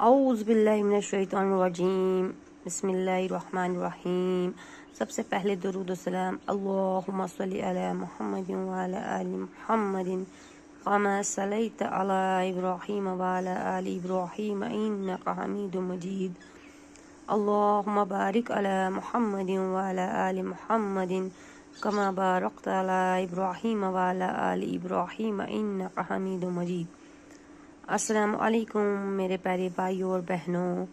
اعوذ باللہ من الشیطان الرجیم بسم اللہ الرحمن الرحیم۔ سب سے پہلے درود و سلام اللہم صلی علی محمد وعلی آل محمد کما صلیت علی ابراہیم وعلی آل ابراہیم انک حمید مجید۔ اللہم بارک علی محمد وعلی آل محمد کما بارکت علی ابراہیم وعلی آل ابراہیم انک حمید مجید۔ السلام علیکم میرے پیارے بھائیوں اور بہنوں،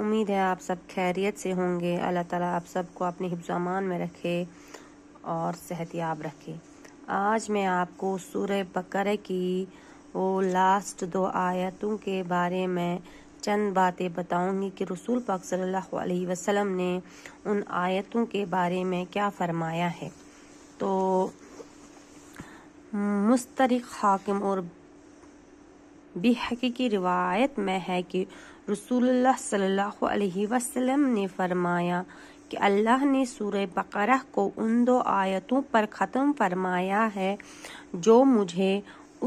امید ہے آپ سب خیریت سے ہوں گے۔ اللہ تعالیٰ آپ سب کو اپنے حفظ و امان میں رکھے اور صحت یاب رکھے۔ آج میں آپ کو سورہ بقرہ کی وہ لاسٹ 2 آیتوں کے بارے میں چند باتیں بتاؤں گی کہ رسول پاک صلی اللہ علیہ وسلم نے ان آیتوں کے بارے میں کیا فرمایا ہے۔ تو مسترق حاکم اور بحقیقی روایت میں ہے کہ رسول اللہ صلی اللہ علیہ وسلم نے فرمایا کہ اللہ نے سورہ بقرہ کو ان 2 آیتوں پر ختم فرمایا ہے جو مجھے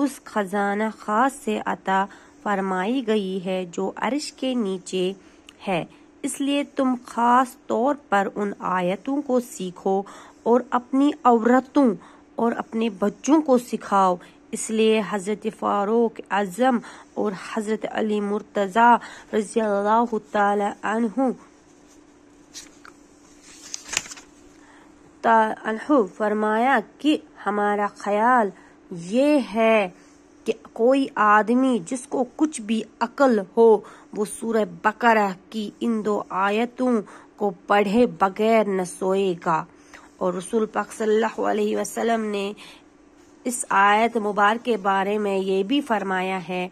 اس خزانہ خاص سے عطا فرمائی گئی ہے جو عرش کے نیچے ہے، اس لیے تم خاص طور پر ان آیتوں کو سیکھو اور اپنی عورتوں اور اپنے بچوں کو سکھاؤ۔ اس لیے حضرت فاروق اعظم اور حضرت علی مرتضیٰ رضی اللہ تعالی عنہ فرمایا کہ ہمارا خیال یہ ہے کہ کوئی آدمی جس کو کچھ بھی عقل ہو وہ سورہ بقرہ کی ان 2 آیتوں کو پڑھے بغیر نہ سوئے گا۔ اور رسول پاک صلی اللہ علیہ وسلم نے اس آیت مبارک کے بارے میں یہ بھی فرمایا ہے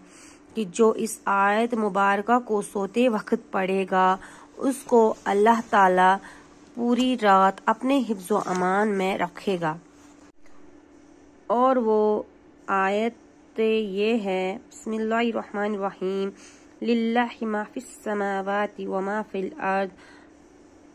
کہ جو اس آیت مبارکہ کو سوتے وقت پڑھے گا اس کو اللہ تعالی پوری رات اپنے حفظ و امان میں رکھے گا۔ اور وہ آیت یہ ہے، بسم اللہ الرحمن الرحیم، للہ ما فی السماوات وما فی الارض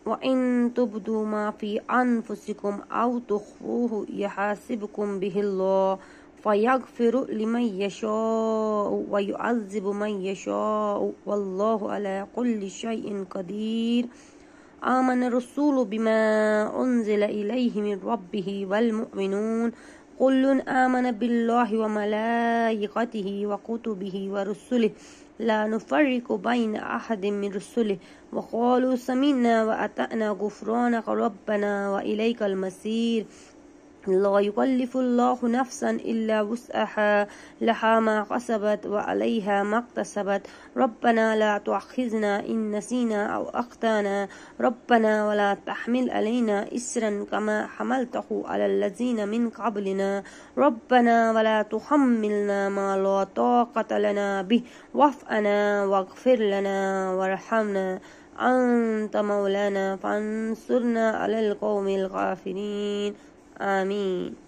وَإِن تُبْدُوا مَا فِي أَنفُسِكُمْ أَوْ تُخْفُوهُ يُحَاسِبْكُم بِهِ اللَّهُ فَيَغْفِرُ لِمَن يَشَاءُ وَيُعَذِّبُ مَن يَشَاءُ وَاللَّهُ عَلَى كُلِّ شَيْءٍ قَدِيرٌ آمَنَ الرَّسُولُ بِمَا أُنزِلَ إِلَيْهِ مِن رَّبِّهِ وَالْمُؤْمِنُونَ كُلٌّ آمَنَ بِاللَّهِ وَمَلَائِكَتِهِ وَكُتُبِهِ وَرُسُلِهِ لا نفرق بين أحد من رسله وقالوا سمعنا وأطعنا غفرانك ربنا وإليك المصير لا يكلف الله نفسا إلا وسعها لها ما كسبت وعليها ما اكتسبت ربنا لا تؤاخذنا إن نسينا أو أخطأنا ربنا ولا تحمل علينا إصرا كما حملته على الذين من قبلنا ربنا ولا تحملنا ما لا طاقة لنا به واعف عنا واغفر لنا وارحمنا أنت مولانا فانصرنا على القوم الكافرين آمین۔